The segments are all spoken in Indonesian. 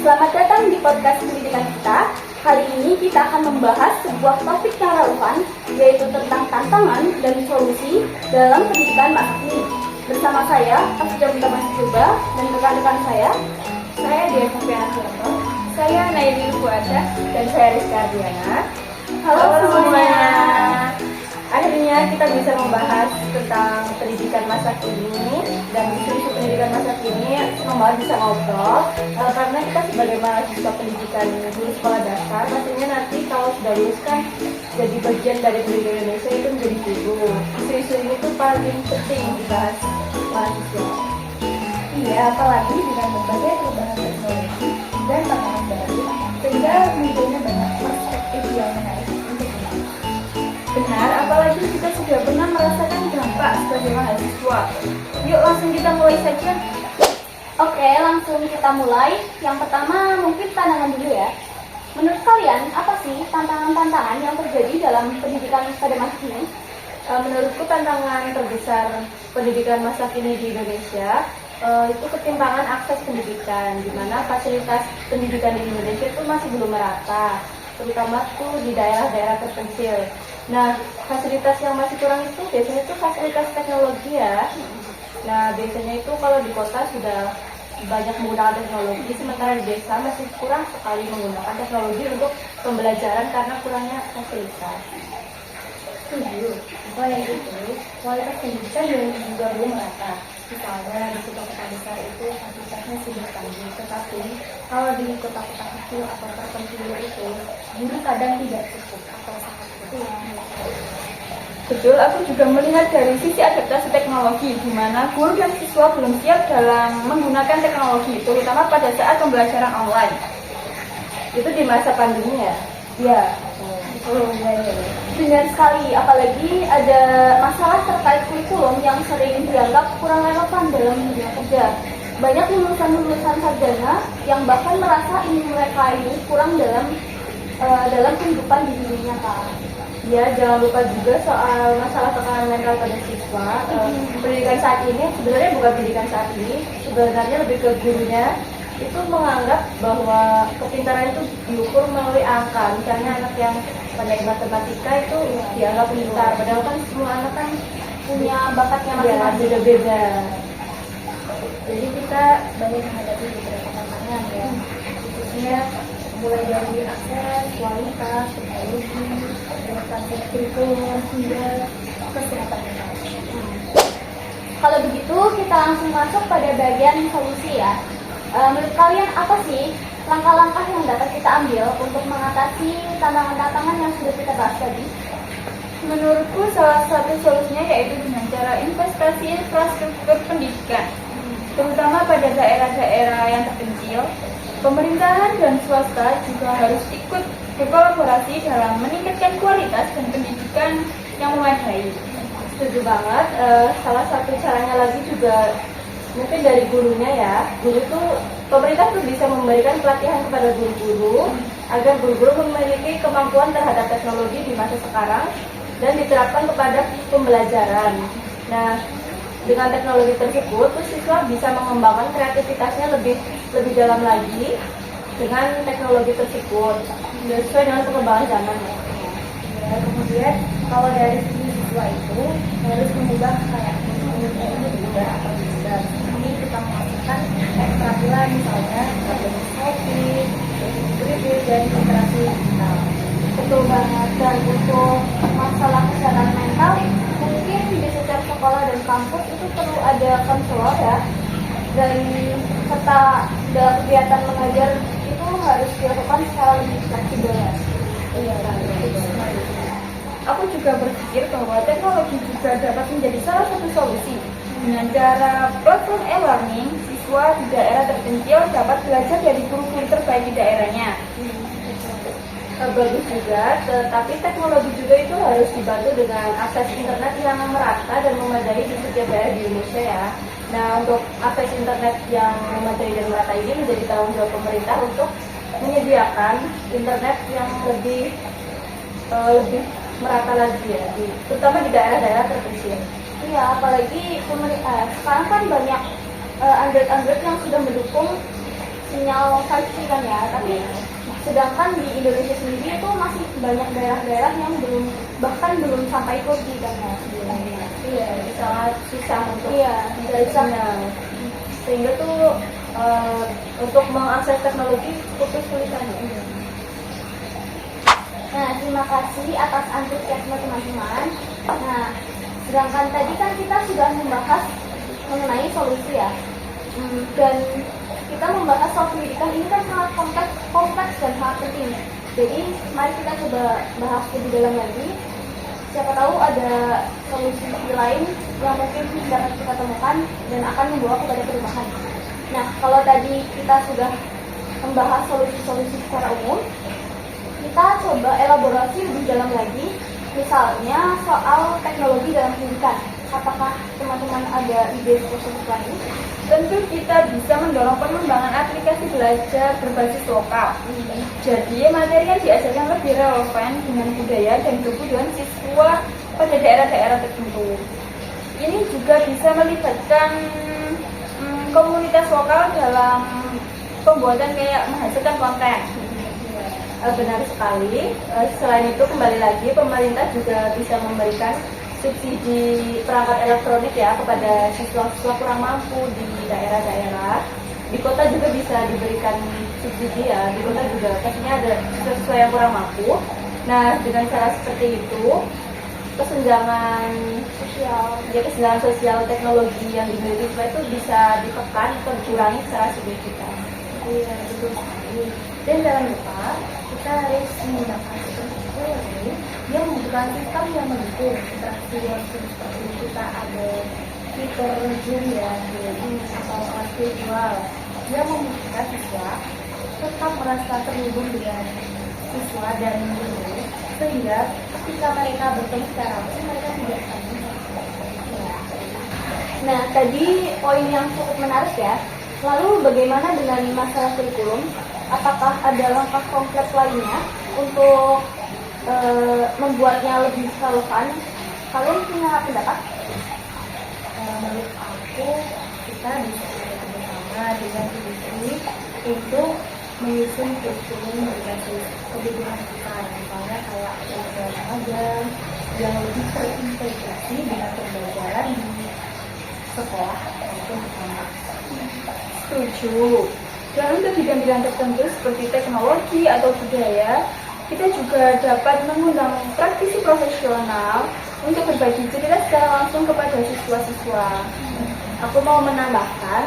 Selamat datang di podcast pendidikan kita. Kali ini kita akan membahas sebuah topik yang relevan, yaitu tentang tantangan dan solusi dalam pendidikan masa kini. Bersama saya, Afida Coba, dan rekan-rekan saya Dia Sofiana Suranto, saya Naili Fuada, dan saya Rizka Ardiana. Halo semuanya. Akhirnya kita bisa membahas tentang pendidikan masa kini dan isu-isu pendidikan masa kini. Semoga bisa ngobrol karena kita sebagai mahasiswa pendidikan guru sekolah dasar, pastinya nanti kalau sudah lulus kan jadi bagian dari pendidikan Indonesia itu menjadi guru. Isu-isu ini tuh paling penting dibahas mahasiswa. Iya, apalagi dengan berbagai perubahan teknologi dan tantangan baru, sehingga munculnya banyak perspektif yang menarik untuk kita. Benar, apalagi kita sudah pernah merasakan dampak sebagai mahasiswa. Yuk langsung kita mulai saja. Oke, langsung kita mulai. Yang pertama mungkin tantangan dulu ya. Menurut kalian, apa sih tantangan-tantangan yang terjadi dalam pendidikan pada masa kini? Menurutku tantangan terbesar pendidikan masa kini di Indonesia itu ketimpangan akses pendidikan, di mana fasilitas pendidikan di Indonesia itu masih belum merata, terutama tuh di daerah-daerah terpencil. Nah, fasilitas yang masih kurang itu biasanya itu fasilitas teknologi ya. Nah, biasanya itu kalau di kota sudah banyak menggunakan teknologi, sementara di desa masih kurang sekali menggunakan teknologi untuk pembelajaran karena kurangnya fasilitas. Setuju. Selain itu, kualitas pendidikan juga belum merata. Misalnya di kota-kota besar itu fasilitasnya sudah canggih, tetapi kalau di kota-kota kecil atau terpencil itu guru kadang tidak cukup atau sangat kurang. Betul, aku juga melihat dari sisi adaptasi teknologi, di mana guru dan siswa belum siap dalam menggunakan teknologi, terutama pada saat pembelajaran online. Itu di masa pandemi ya? Ya. Ya. Benar sekali, apalagi ada masalah terkait kurikulum yang sering dianggap kurang relevan dalam dunia kerja. Banyak lulusan-lulusan sarjana yang bahkan merasa mereka ini kurang dalam kehidupan di dunia nyata. Ya, jangan lupa juga soal masalah tekanan mental pada siswa. Pendidikan saat ini sebenarnya bukan pendidikan saat ini, sebenarnya lebih ke gurunya itu menganggap bahwa kepintaran itu diukur melalui angka. Misalnya anak yang pandai matematika itu dianggap pintar, padahal kan semua anak kan punya bakatnya masing-masing. Beda-beda. Jadi kita banyak menghadapi beberapa tantangan ya, khususnya mulai dari akses, kualitas, teknologi, adaptasi kurikulum hingga kesehatan mental. Kalau begitu kita langsung masuk pada bagian solusi ya. Menurut kalian apa sih langkah-langkah yang dapat kita ambil untuk mengatasi tantangan-tantangan yang sudah kita bahas tadi? Menurutku salah satu solusinya yaitu dengan cara investasi infrastruktur pendidikan, terutama pada daerah-daerah yang terpencil. Pemerintahan dan swasta juga harus ikut berkolaborasi dalam meningkatkan kualitas dan pendidikan yang memadai. Setuju banget. Salah satu caranya lagi juga mungkin dari gurunya ya. Guru itu pemerintah tuh bisa memberikan pelatihan kepada guru-guru agar guru-guru memiliki kemampuan terhadap teknologi di masa sekarang dan diterapkan kepada pembelajaran. Nah, dengan teknologi tersebut, tuh siswa bisa mengembangkan kreativitasnya lebih dalam lagi dengan teknologi tersebut, sesuai dengan perkembangan zaman. Ya, kemudian kalau dari sisi siswa itu harus mengubah kayak ini juga atau bisa. Ini kita memasukkan keterampilan misalnya problem solving, kritis dan literasi digital. Betul banget. Dan untuk masalah kesehatan mental, mungkin di setiap sekolah dan kampus itu perlu ada konselor ya, dan serta dalam kegiatan mengajar itu harus dilakukan secara lebih fleksibel ya. Iya, aku juga berpikir bahwa teknologi juga dapat menjadi salah satu solusi. Dengan cara platform e-learning, siswa di daerah terpencil dapat belajar dari guru-guru terbaik di daerahnya. Bagus juga, tetapi teknologi juga itu harus dibantu dengan akses internet yang merata dan memadai di setiap daerah di Indonesia ya. Nah, untuk akses internet yang memadai dan merata ini menjadi tanggung jawab pemerintah untuk menyediakan internet yang lebih merata lagi ya, terutama di daerah-daerah terpencil. Iya, apalagi sekarang kan banyak Android yang sudah mendukung sinyal 5G kan ya, tapi sedangkan di Indonesia sendiri itu masih banyak daerah-daerah yang belum sampai 4G kan ya sebenarnya. Iya, sangat susah untuk mencari sinyal. Sehingga tuh untuk mengakses teknologi cukup kesulitan. Nah, terima kasih atas antusiasme teman-teman. Nah, sedangkan tadi kan kita sudah membahas mengenai solusi ya. Dan kita membahas soal pendidikan ini kan sangat kompleks dan sangat penting. Jadi, mari kita coba bahas lebih dalam lagi. Siapa tahu ada solusi lain yang mungkin dapat kita temukan dan akan membawa kepada perubahan. Nah, kalau tadi kita sudah membahas solusi-solusi secara umum, kita coba elaborasi lebih dalam lagi, misalnya soal teknologi dalam pendidikan. Apakah teman-teman ada ide spesifik lain? Tentu kita bisa mendorong pengembangan aplikasi belajar berbasis lokal. Jadi materi yang diajarkan lebih relevan dengan budaya dan kebutuhan siswa pada daerah-daerah tertentu. Ini juga bisa melibatkan komunitas lokal dalam pembuatan kayak menghasilkan konten. Benar sekali. Selain itu kembali lagi pemerintah juga bisa memberikan subsidi perangkat elektronik ya kepada siswa-siswa kurang mampu di daerah-daerah. Di kota juga bisa diberikan subsidi ya. Di kota juga pastinya ada siswa yang kurang mampu. Nah, dengan cara seperti itu kesenjangan sosial teknologi yang dimiliki siswa itu bisa ditekan atau dikurangi secara signifikan. Iya, betul sekali. Dan jangan lupa kita harus menggunakan teknologi yang membutuhkan sistem yang mendukung interaksi langsung seperti kita ada fitur Zoom ya, atau kelas virtual yang memungkinkan siswa tetap merasa terhubung dengan siswa dan guru, sehingga ketika mereka bertemu secara langsung mereka tidak saling. Nah, tadi poin yang cukup menarik ya. Lalu bagaimana dengan masalah kurikulum? Apakah ada langkah konkret lainnya untuk membuatnya lebih relevan? Kalian punya pendapat? Menurut aku, kita bisa bersama dengan industri untuk menyusun kurikulum berbasis kebutuhan kita, misalnya kayak program magang yang lebih terintegrasi dengan pembelajaran di sekolah maupun di kampus. Setuju. Dan untuk bidang-bidang tertentu seperti teknologi atau budaya, kita juga dapat mengundang praktisi profesional untuk berbagi cerita secara langsung kepada siswa-siswa. Aku mau menambahkan,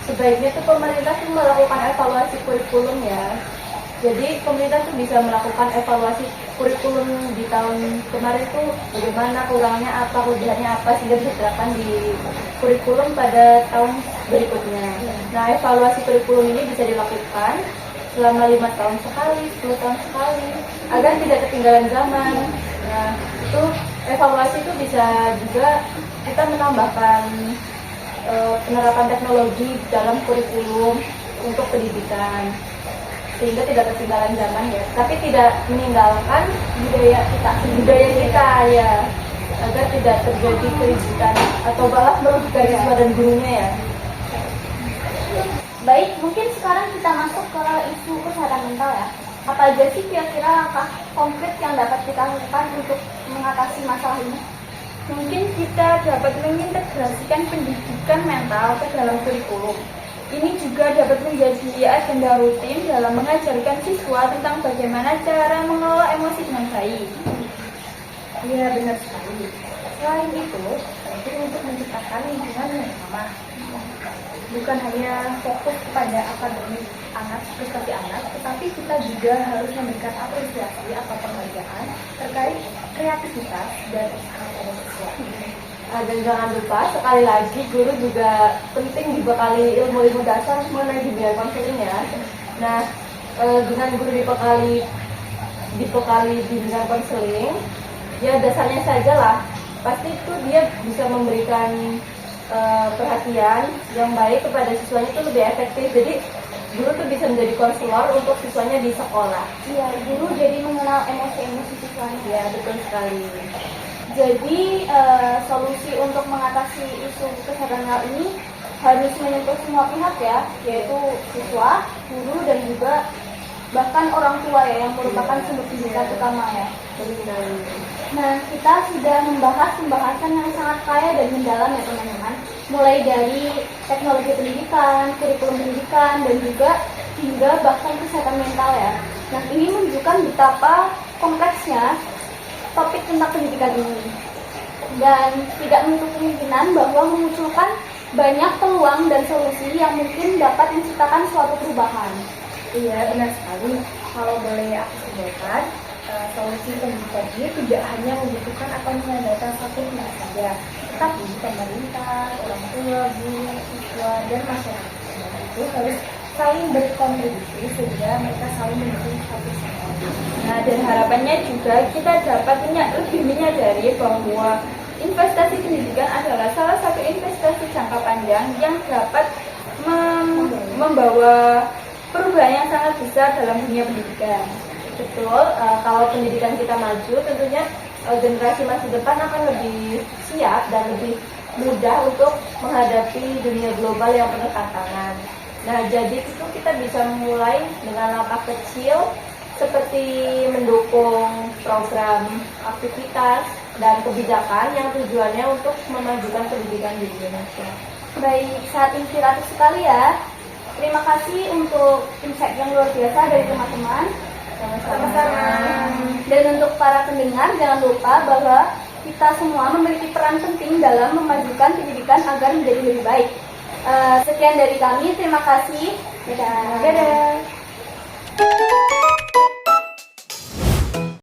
sebaiknya tuh pemerintah tuh melakukan evaluasi kurikulum ya. Jadi pemerintah tuh bisa melakukan evaluasi kurikulum di tahun kemarin tuh bagaimana, kurangnya apa, kelebihannya apa, sehingga diterapkan di kurikulum pada tahun berikutnya. Nah, evaluasi kurikulum ini bisa dilakukan selama 5 tahun sekali, 10 tahun sekali, agar tidak ketinggalan zaman. Nah, itu evaluasi itu bisa juga kita menambahkan penerapan teknologi dalam kurikulum untuk pendidikan, sehingga tidak ketinggalan zaman ya, tapi tidak meninggalkan budaya kita ya, agar tidak terjadi keributan atau malah merugikan siswa dan gurunya ya. Baik, mungkin sekarang kita masuk ke isu kesehatan mental ya. Apa aja sih kira-kira langkah konkret yang dapat kita lakukan untuk mengatasi masalah ini? Mungkin kita dapat mengintegrasikan pendidikan mental ke dalam kurikulum. Ini juga dapat menjadi agenda rutin dalam mengajarkan siswa tentang bagaimana cara mengelola emosi dengan baik. Iya, benar sekali. Selain itu, penting untuk menciptakan lingkungan yang aman. Bukan hanya fokus kepada akademik anak, tetapi kita juga harus memberikan apresiasi atau penghargaan terkait kreativitas dan usaha pada siswa. Dan jangan lupa, sekali lagi, guru juga penting dibekali ilmu-ilmu dasar mengenai dunia konseling ya. Nah, dengan guru dibekali bimbingan konseling, ya dasarnya saja lah, pasti itu dia bisa memberikan perhatian yang baik kepada siswanya itu lebih efektif. Jadi guru tuh bisa menjadi konselor untuk siswanya di sekolah. Iya, guru jadi mengenal emosi-emosi siswanya. Ya, betul sekali. Jadi solusi untuk mengatasi isu kesehatan mental ini harus menyentuh semua pihak ya, yaitu siswa, guru, dan juga bahkan orang tua ya, yang merupakan sumber pendidikan utama ya. Nah, kita sudah membahas pembahasan yang sangat kaya dan mendalam ya teman-teman, mulai dari teknologi pendidikan, kurikulum pendidikan, dan juga hingga bahkan kesehatan mental ya. Nah, ini menunjukkan betapa kompleksnya topik tentang pendidikan ini, dan tidak menutup kemungkinan bahwa memunculkan banyak peluang dan solusi yang mungkin dapat menciptakan suatu perubahan. Iya, benar sekali. Kalau boleh aku sebutkan, solusi pendidikan ini tidak hanya membutuhkan atau mengandalkan satu pihak saja, tetapi pemerintah, orang tua, guru, siswa, dan masyarakat itu harus saling berkontribusi sehingga mereka saling mendukung satu sama lain. Nah, dan harapannya juga kita dapat lebih menyadari bahwa investasi pendidikan adalah salah satu investasi jangka panjang yang dapat membawa perubahan yang sangat besar dalam dunia pendidikan. Betul, kalau pendidikan kita maju, tentunya generasi masa depan akan lebih siap dan lebih mudah untuk menghadapi dunia global yang penuh tantangan. Nah, jadi itu kita bisa mulai dengan langkah kecil seperti mendukung program aktivitas dan kebijakan yang tujuannya untuk memajukan pendidikan di Indonesia. Baik, saat inspiratif sekali ya. Terima kasih untuk insight yang luar biasa dari teman-teman. Sama-sama. Dan untuk para pendengar, jangan lupa bahwa kita semua memiliki peran penting dalam memajukan pendidikan agar menjadi lebih baik. Sekian dari kami, terima kasih. Dadah. Dadah.